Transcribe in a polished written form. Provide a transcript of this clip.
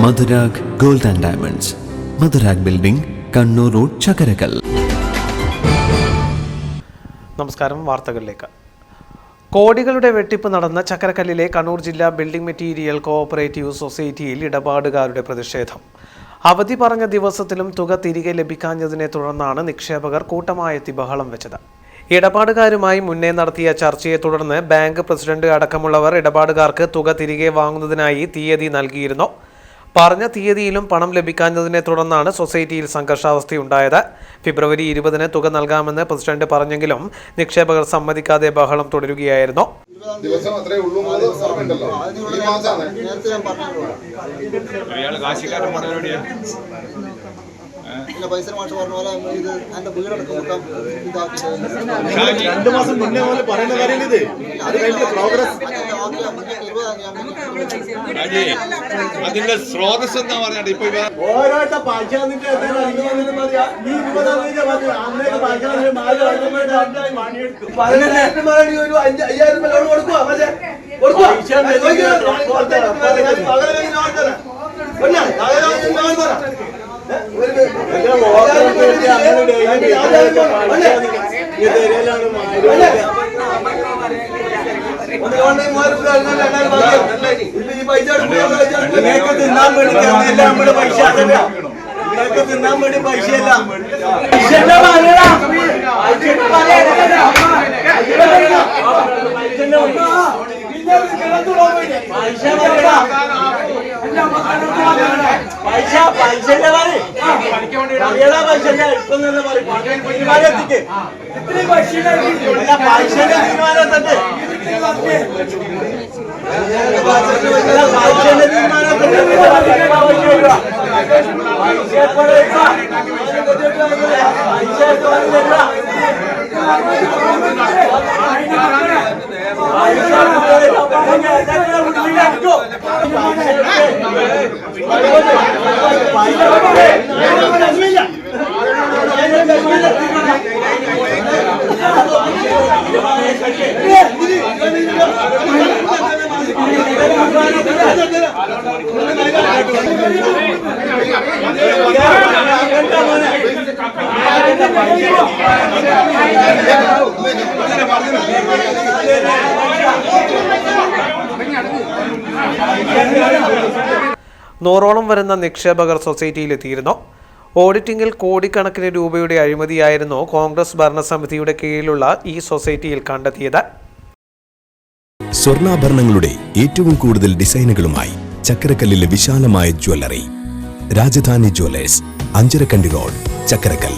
Madhurag gold and diamonds, Madhurag building, Kannur road, Chakkarakkal. നമസ്കാരം. വാർത്തകളിലേക്ക്. കോടികളുടെ വെട്ടിപ്പ് നടന്ന ചക്കരക്കല്ലിലെ കണ്ണൂർ ജില്ലാ ബിൽഡിംഗ് മെറ്റീരിയൽ കോഓപ്പറേറ്റീവ് സൊസൈറ്റിയിൽ ഇടപാടുകാരുടെ പ്രതിഷേധം. അവധി പറഞ്ഞ ദിവസത്തിലും തുക തിരികെ ലഭിക്കാഞ്ഞതിനെ തുടർന്നാണ് നിക്ഷേപകർ കൂട്ടമായെത്തി ബഹളം വെച്ചത്. ഇടപാടുകാരുമായി മുന്നേ നടത്തിയ ചർച്ചയെ തുടർന്ന് ബാങ്ക് പ്രസിഡന്റ് അടക്കമുള്ളവർ ഇടപാടുകാർക്ക് തുക തിരികെ വാങ്ങുന്നതിനായി തീയതി നൽകിയിരുന്നു. പറഞ്ഞ തീയതിയിലും പണം ലഭിക്കാഞ്ഞതിനെ തുടർന്നാണ് സൊസൈറ്റിയിൽ സംഘർഷാവസ്ഥയുണ്ടായത്. ഫെബ്രുവരി 20-ന് തുക നൽകാമെന്ന് പ്രസിഡന്റ് പറഞ്ഞെങ്കിലും നിക്ഷേപകർ സമ്മതിക്കാതെ ബഹളം തുടരുകയായിരുന്നു. പൈസ മാഷ് പറഞ്ഞ പോലെ ഇത് എന്റെ വീടടക്കം അതിന്റെ സ്രോതസ് എന്താ പറഞ്ഞാൽ ഇപ്പൊ ഓരോരുത്ത പൈസ തിന്നാൻ വേണ്ടി പൈസയല്ല. നൂറോളം വരുന്ന നിക്ഷേപകർ സൊസൈറ്റിയിലെത്തിയിരുന്നു. ഓഡിറ്റിംഗിൽ കോടിക്കണക്കിന് രൂപയുടെ അഴിമതിയായിരുന്നു കോൺഗ്രസ് ഭരണസമിതിയുടെ കീഴിലുള്ള ഈ സൊസൈറ്റിയിൽ കണ്ടെത്തിയത്. സ്വർണ്ണാഭരണങ്ങളുടെ ഏറ്റവും കൂടുതൽ ഡിസൈനുകളുമായി ചക്കരക്കല്ലിലെ വിശാലമായ jewellery Rajadhani jewellers, Anjarakandy road, Chakkarakkal.